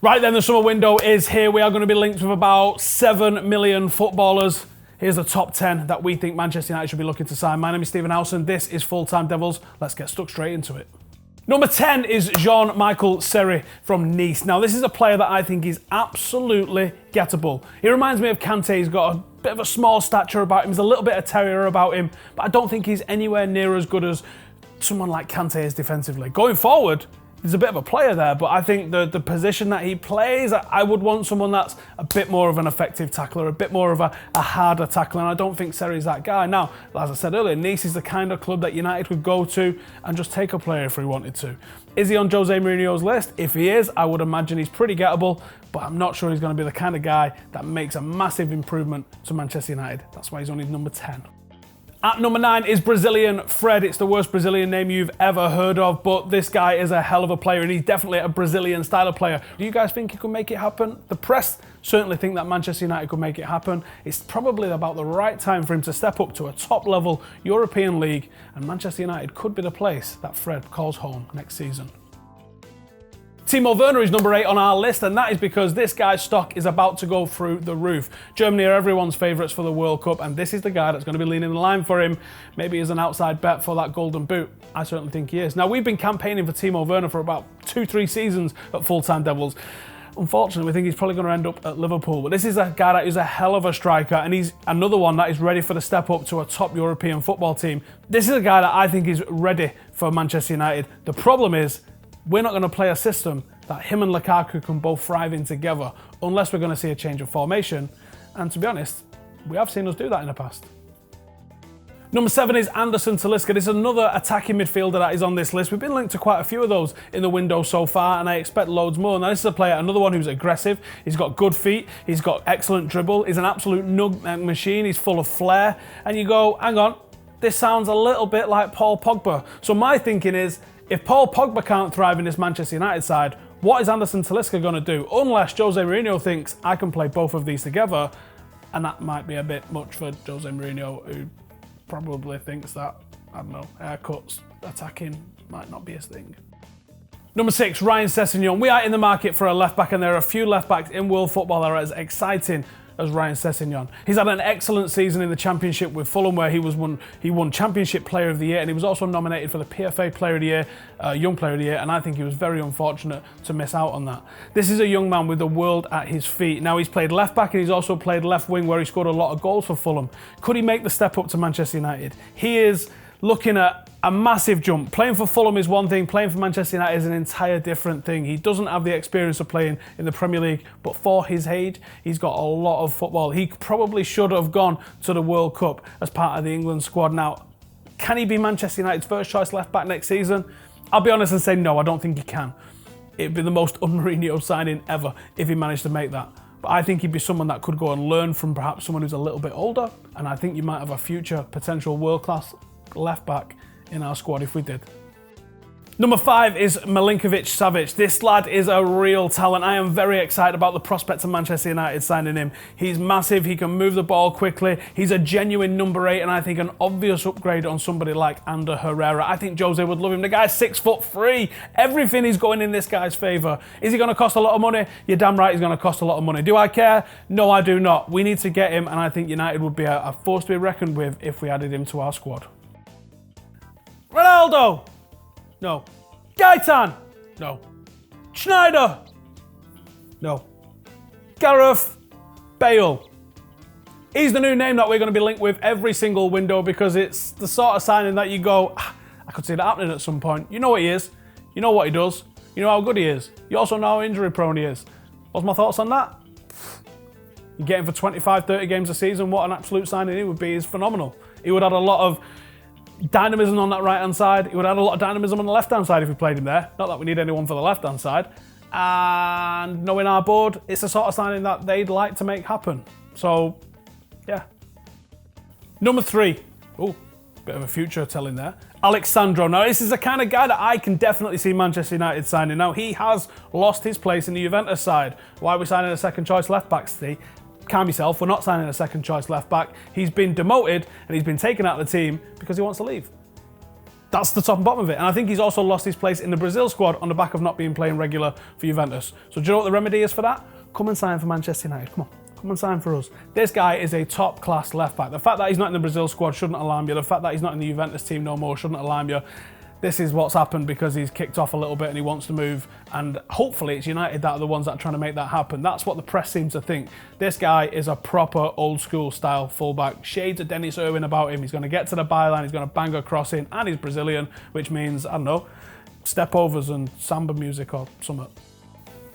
Right then, the summer window is here. We are going to be linked with about 7 million footballers. Here's the top 10 that we think Manchester United should be looking to sign. My name is Stephen Howson. This is Full Time Devils. Let's get stuck straight into it. Number 10 is Jean-Michel Seri from Nice. Now, this is a player that I think is absolutely gettable. He reminds me of Kante. He's got a bit of a small stature about him. There's a little bit of terrier about him, but I don't think he's anywhere near as good as someone like Kante is defensively. Going forward, he's a bit of a player there, but I think the position that he plays, I would want someone that's a bit more of an effective tackler, a bit more of a harder tackler, and I don't think Seri's that guy. Now, as I said earlier, Nice is the kind of club that United would go to and just take a player if we wanted to. Is he on Jose Mourinho's list? If he is, I would imagine he's pretty gettable, but I'm not sure he's going to be the kind of guy that makes a massive improvement to Manchester United. That's why he's only number 10. At number 9 is Brazilian Fred. It's the worst Brazilian name you've ever heard of, but this guy is a hell of a player and he's definitely a Brazilian style of player. Do you guys think he could make it happen? The press certainly think that Manchester United could make it happen. It's probably about the right time for him to step up to a top level European league, and Manchester United could be the place that Fred calls home next season. TIMO Werner is number 8 on our list, and that is because this guy's stock is about to go through the roof. Germany are everyone's favourites for the World Cup, and this is the guy that's going to be leaning the line for him, maybe as an outside bet for that golden boot. I certainly think he is. Now, we've been campaigning for TIMO Werner for about 2-3 seasons at Full Time Devils. Unfortunately, we think he's probably going to end up at Liverpool, but this is a guy that is a hell of a striker, and he's another one that is ready for the step up to a top European football team. This is a guy that I think is ready for Manchester United. The problem is, we're not going to play a system that him and Lukaku can both thrive in together unless we're going to see a change of formation. And to be honest, we have seen us do that in the past. Number 7 is Anderson TALISCA. This is another attacking midfielder that is on this list. We've been linked to quite a few of those in the window so far, and I expect loads more. Now, this is a player, another one who's aggressive. He's got good feet. He's got excellent dribble. He's an absolute nutmeg machine. He's full of flair. And you go, hang on, this sounds a little bit like Paul Pogba. So my thinking is, if Paul Pogba can't thrive in this Manchester United side, what is Anderson TALISCA going to do? Unless Jose Mourinho thinks I can play both of these together, and that might be a bit much for Jose Mourinho, who probably thinks that, I don't know, haircuts, attacking might not be his thing. Number 6, Ryan Sessegnon. We are in the market for a left-back, and there are a few left-backs in world football that are as exciting as Ryan Sessegnon. He's had an excellent season in the Championship with Fulham, where he won Championship Player of the Year, and he was also nominated for the PFA Player of the Year, Young Player of the Year, and I think he was very unfortunate to miss out on that. This is a young man with the world at his feet. Now, he's played left back and he's also played left wing, where he scored a lot of goals for Fulham. Could he make the step up to Manchester United? He is looking at a massive jump. Playing for Fulham is one thing, playing for Manchester United is an entire different thing. He doesn't have the experience of playing in the Premier League, but for his age, he's got a lot of football. He probably should have gone to the World Cup as part of the England squad. Now, can he be Manchester United's first choice left back next season? I'll be honest and say no, I don't think he can. It'd be the most un-Mourinho signing ever if he managed to make that. But I think he'd be someone that could go and learn from perhaps someone who's a little bit older, and I think you might have a future potential world-class left back in our squad if we did. Number 5 is MILINKOVIC-SAVIC. This lad is a real talent. I am very excited about the prospect of Manchester United signing him. He's massive, he can move the ball quickly, he's a genuine number 8, and I think an obvious upgrade on somebody like Ander Herrera. I think Jose would love him. The guy's 6'3". Everything is going in this guy's favour. Is he going to cost a lot of money? You're damn right he's going to cost a lot of money. Do I care? No, I do not. We need to get him, and I think United would be a force to be reckoned with if we added him to our squad. Ronaldo! No. Gaetan? No. Schneider? No. Gareth? Bale? He's the new name that we're going to be linked with every single window, because it's the sort of signing that you go, I could see that happening at some point. You know what he is. You know what he does. You know how good he is. You also know how injury prone he is. What's my thoughts on that? You get him for 25, 30 games a season, what an absolute signing he would be. Is phenomenal. He would add a lot of dynamism on that right-hand side. He would add a lot of dynamism on the left-hand side if we played him there. Not that we need anyone for the left-hand side. And knowing our board, it's the sort of signing that they'd like to make happen. So, yeah. Number 3. Oh, bit of a future telling there. Alexandro. Now, this is the kind of guy that I can definitely see Manchester United signing. Now, he has lost his place in the Juventus side. Why are we signing a second-choice left-back, Steve? Calm yourself, we're not signing a second choice left back. He's been demoted and he's been taken out of the team because he wants to leave. That's the top and bottom of it. And I think he's also lost his place in the Brazil squad on the back of not being playing regular for Juventus. So do you know what the remedy is for that? Come and sign for Manchester United. Come on. Come and sign for us. This guy is a top-class left-back. The fact that he's not in the Brazil squad shouldn't alarm you. The fact that he's not in the Juventus team no more shouldn't alarm you. This is what's happened because he's kicked off a little bit and he wants to move. And hopefully it's United that are the ones that are trying to make that happen. That's what the press seems to think. This guy is a proper old-school style fullback. Shades of Dennis Irwin about him. He's going to get to the byline. He's going to bang a cross in. And he's Brazilian, which means, I don't know, step-overs and samba music or something.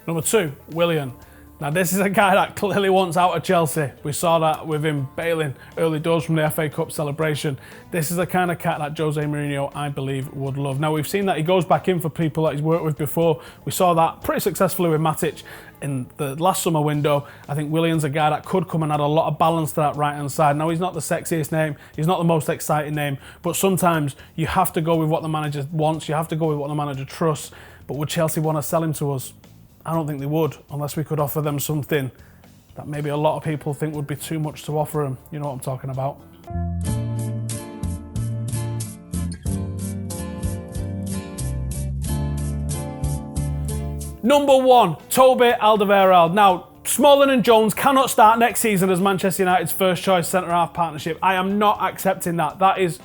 Number 2, WILLIAN. Now this is a guy that clearly wants out of Chelsea. We saw that with him bailing early doors from the FA Cup celebration. This is the kind of cat that Jose Mourinho, I believe, would love. Now we've seen that he goes back in for people that he's worked with before. We saw that pretty successfully with Matic in the last summer window. I think WILLIAN's a guy that could come and add a lot of balance to that right-hand side. Now he's not the sexiest name, he's not the most exciting name, but sometimes you have to go with what the manager wants, you have to go with what the manager trusts. But would Chelsea want to sell him to us? I don't think they would, unless we could offer them something that maybe a lot of people think would be too much to offer them. You know what I'm talking about. Number 1, Toby Alderweireld. Now, Smalling and Jones cannot start next season as Manchester United's first choice centre-half partnership. I am not accepting that. That is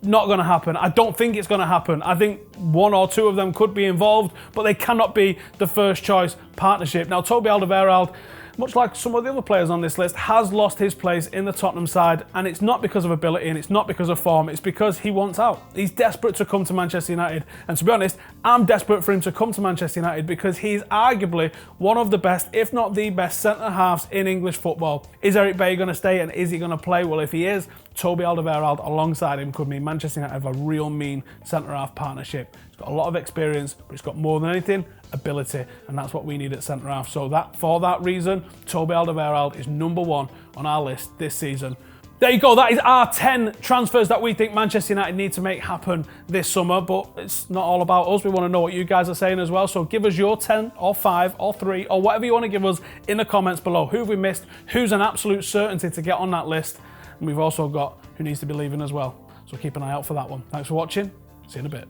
not going to happen. I don't think it's going to happen. I think 1 or 2 of them could be involved, but they cannot be the first choice partnership. Now, Toby Alderweireld, much like some of the other players on this list, has lost his place in the Tottenham side, and it's not because of ability and it's not because of form, it's because he wants out. He's desperate to come to Manchester United, and to be honest, I'm desperate for him to come to Manchester United because he's arguably one of the best, if not the best, centre-halves in English football. Is Eric Bale going to stay and is he going to play? Well, if he is, Toby Alderweireld alongside him could mean Manchester United have a real mean centre-half partnership. He's got a lot of experience, but he's got more than anything, ability, and that's what we need at centre-half. So for that reason, Toby Alderweireld is number 1 on our list this season. There you go, that is our 10 transfers that we think Manchester United need to make happen this summer, but it's not all about us. We want to know what you guys are saying as well, so give us your 10 or 5 or 3 or whatever you want to give us in the comments below. Who have we missed? Who's an absolute certainty to get on that list? And we've also got who needs to be leaving as well, so keep an eye out for that one. Thanks for watching, see you in a bit.